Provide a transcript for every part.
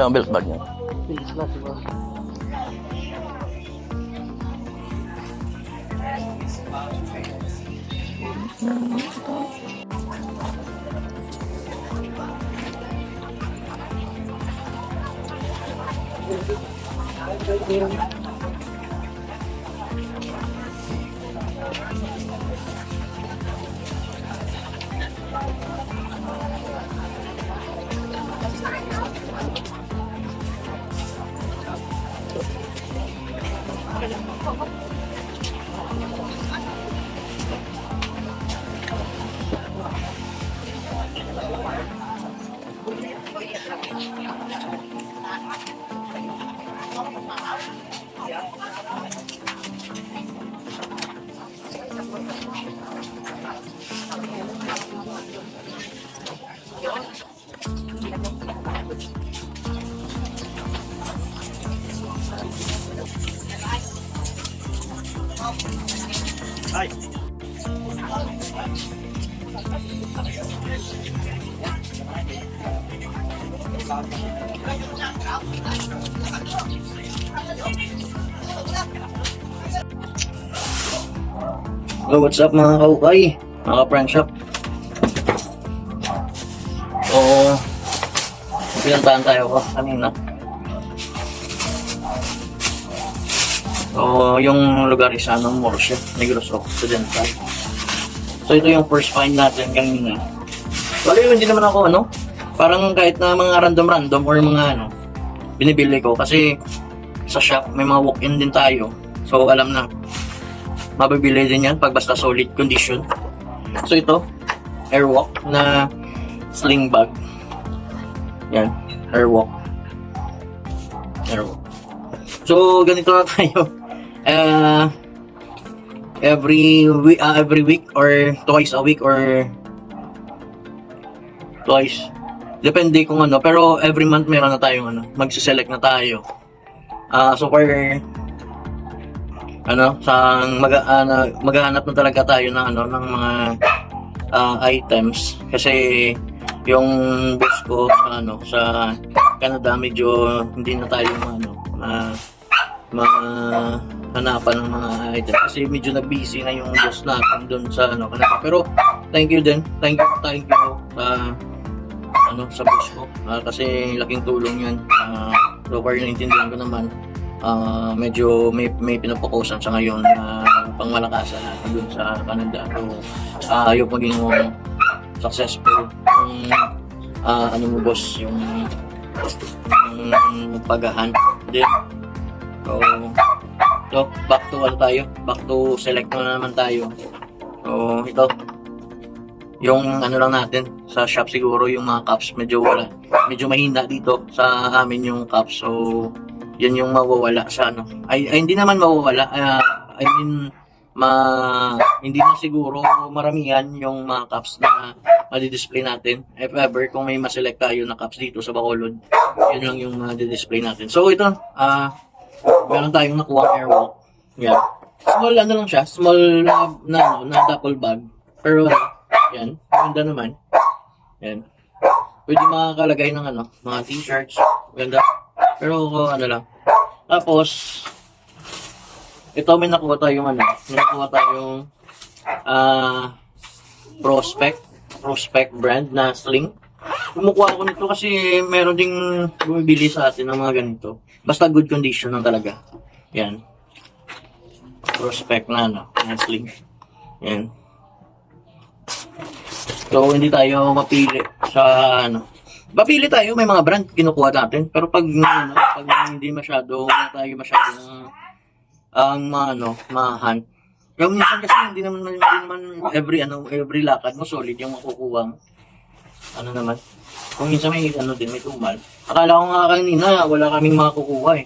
Ang belt bag niya. Bilis na siguro. Ay. So, what's up mga kaukay? Mga ka-prank shop. So, pinuntahan tayo ko kanina. So, yung lugar is Morsha, Negros Occidental. So, ito yung first find natin kanina. Wala hindi naman ako parang kahit na mga random or mga binibili ko. Kasi sa shop may mga walk-in din tayo. So, alam na, mabibili din yan pag basta solid condition. So, ito, Airwalk na sling bag. Yan, Airwalk. So, ganito na tayo. Every week or twice a week or twice, depende kung pero every month meron na tayong magse-select na tayo. So for maghahanap na talaga tayo ng ng mga items, kasi yung boss ko sa Canada medyo hindi na tayo hanapan ng mga items kasi medyo nag-busy na yung boss natin doon sa Canada. Pero thank you sa boss ko, kasi laking tulong yun. So far naintindihan ko naman, medyo may pinapokusan sa ngayon na pangmalakasan natin doon sa Canada. So ayaw maging successful yung boss, yung pagahan din. So, back to select na naman tayo. So, ito, yung lang natin, sa shop siguro, yung mga cups, medyo mahina dito sa amin yung cups. So, yan yung mawawala sa hindi naman mawawala, hindi na siguro maramihan yung mga cups na madi-display natin. If ever, kung may ma-select tayo na cups dito sa Bacolod, yun lang yung madi-display natin. So, ito, meron tayong nakuha Airwalk. Yan. Small lang siya. Small na duffel bag. Pero yan. Ganda naman. Yan. Pwede makakalagay ng mga t-shirts. Ganda. Pero lang. Tapos, ito may nakuha tayong Prospect brand na sling. Kumukuha ako nito kasi meron ding bumibili sa atin ng mga ganito. Basta good condition lang talaga. Yan. Prospect na sling. Yan. So, hindi tayo mapili sa Mapili tayo, may mga brand kinukuha natin. Pero pag hindi masyado ma-hunt. Yung minsan kasi hindi naman every lakad mo solid yung makukuha mo. Naman. Kung minsan may may tumal. Akala ko nga kanina, wala kaming makukuha eh.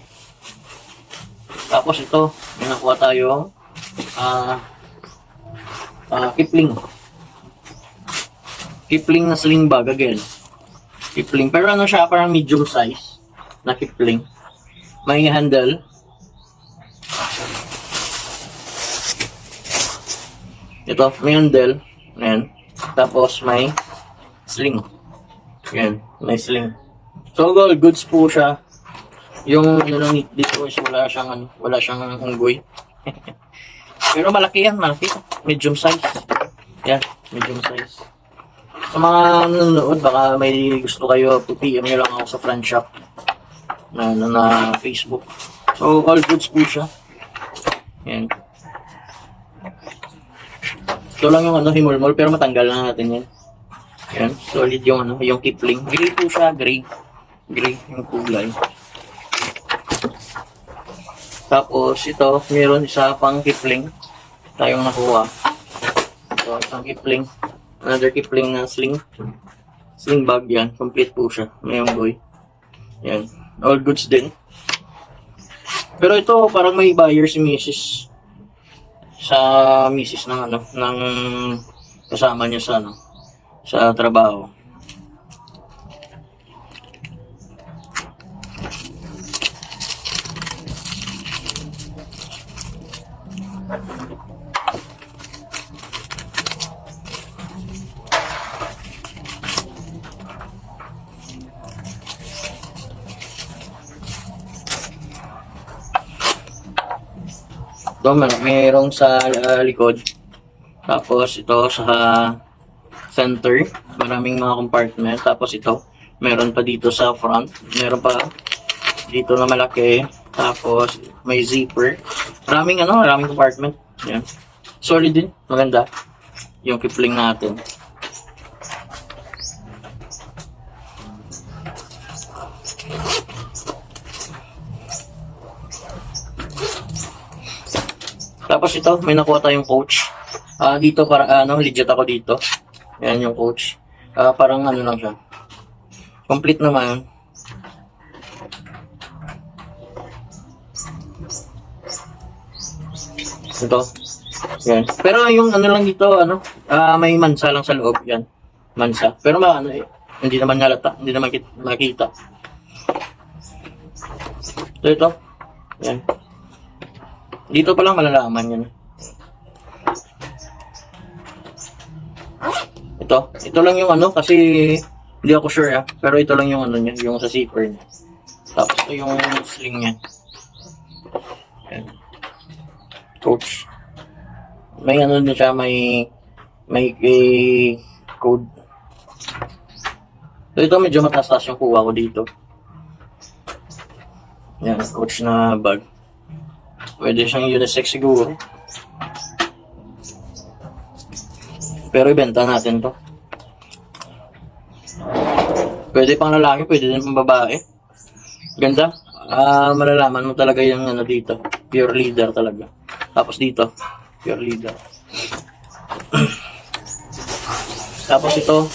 Tapos ito, may nakuha tayo Kipling. Kipling na sling bag again. Kipling. Pero ano siya, parang medium size na Kipling. May handle. Ito, may handle. Ayan. Tapos may sling. Ayan, may sling. So, all goods po siya. Yung ano dito is wala siyang unggoy. Pero malaki yan, malaki. Medium size. Yan, medium size. Sa mga nanonood, baka may gusto kayo, PM nyo lang ako sa front shop na Facebook. So, all goods po siya. Yan. Ito lang yung himulmol, pero matanggal na natin yan. Yan, solid yung yung Kipling. Gray po siya, gray. Gray yung kulay. Tapos ito, meron isa pang Kipling tayong nakuha. Ito, isang Kipling. Another Kipling na sling. Sling bag yan. Complete po siya. May unggoy. Yan. All goods din. Pero ito, parang may buyer si Mrs. Sa Mrs. ng kasama niya sa trabaho. Ito, mayroong sa likod. Tapos ito sa center. Maraming mga compartment. Tapos ito, meron pa dito sa front. Meron pa dito na malaki. Tapos may zipper. Maraming compartment. Yan. Solid din. Maganda. Yung Kipling natin. Tapos ito, may nakuha tayong coach. Dito para legit ako dito. Yan yung coach. Parang lang siya. Complete naman. Ito. Yan. Pero yung lang dito, may mansa lang sa loob. Yan. Mansa. Pero hindi naman halata. Hindi naman makita. Ito. Yan. Dito pa lang malalaman yan. Ito lang yung kasi hindi ako sure pero ito lang yung niya, yung sa zipper niya. Tapos ito yung sling niya. Yan. Coach. May din siya, may code. So ito medyo mataas-taas yung kuha ko dito. Yan, coach na bag. Pwede siyang unisex siguro. Pero ibenta natin to. Pwede pang lalaki, pwede din pang babae. Ganda. Malalaman mo talaga yung dito. Pure leader talaga. Tapos dito, pure leader. Tapos ito,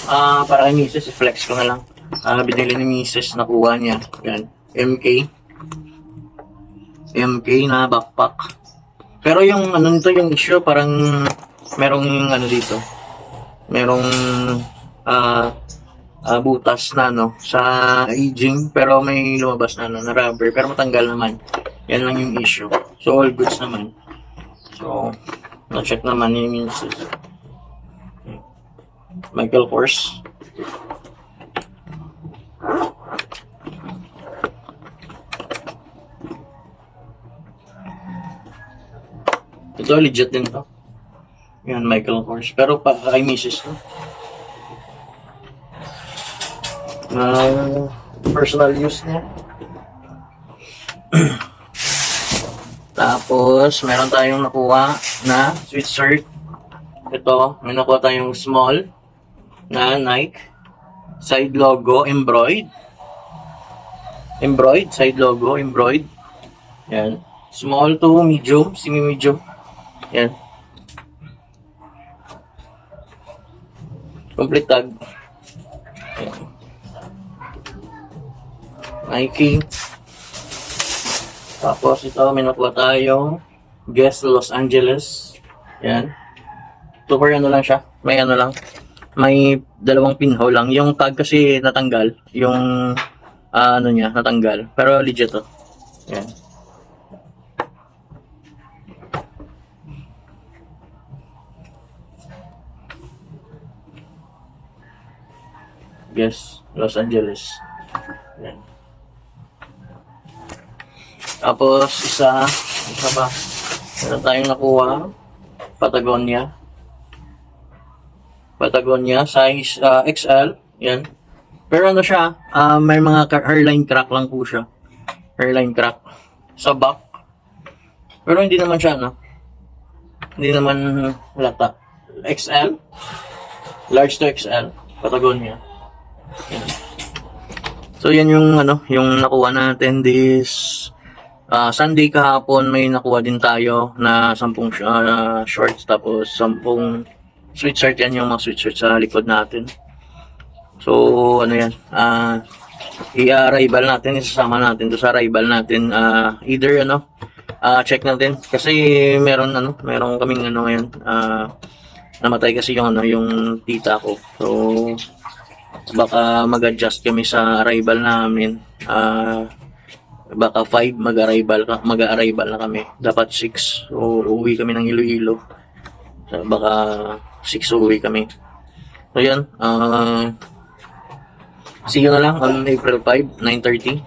para kay Mrs. flex ko na lang. Binili ni Mrs. nakuha niya. Yan. MK na backpack. Pero yung nito yung issue, parang merong dito. Merong butas na sa aging, pero may lumabas na na rubber, pero matanggal naman. Yan lang yung issue. So all goods naman. So na-check naman ni Mrs. Michael Kors. Ito legit din to. Yan, Michael Kors. Pero pa kay Mrs. to. Personal use niya. Tapos, meron tayong nakuha na sweatshirt. Ito, may nakuha tayong small na Nike. Side logo, embroidered. Side logo, embroidered. Yan. Small to medium, semi-medium. Yan. Complete tag. Yan. Nike. Tapos ito, may nakuha tayong Guess Los Angeles. Yan. Super ano lang siya. May ano lang. May dalawang pinhole lang. Yung tag kasi natanggal. Yung ano niya, natanggal. Pero legit to. Yan. Guess Los Angeles. Yan. Tapos isa pa. Meron tayong nakuha. Patagonia size XL. Yan. Pero ano siya, may mga hairline crack lang po siya. Hairline crack sa back. Pero hindi naman siya, no? Hindi naman lata. XL. Large to XL. Patagonia. Yan. So yan yung ano, yung nakuha natin this Sunday kahapon. May nakuha din tayo na 10 shorts tapos 10 sweatshirt. Yan yung mga sweatshirt sa likod natin. So ano yan, i-arrival natin, isasama natin to sa arrival natin. Either ano, check natin kasi meron kaming ano ngayon, namatay kasi yung ano, yung tita ko. So baka mag-adjust kami sa arrival namin. Baka 5 mag-arrival na kami. Dapat 6. So uuwi kami ng Iloilo. So, baka 6 uuwi kami. So yan, see you na lang on April 5, 9:30.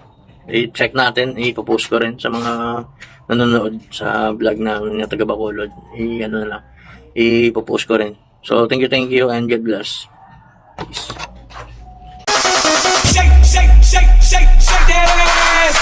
I-check natin, ipopost ko rin sa mga nanonood sa vlog namin na taga Bacolod. Ano na lang, ipopost ko rin. So thank you and God bless. Peace. Shake, shake, shake, shake, shake that ass.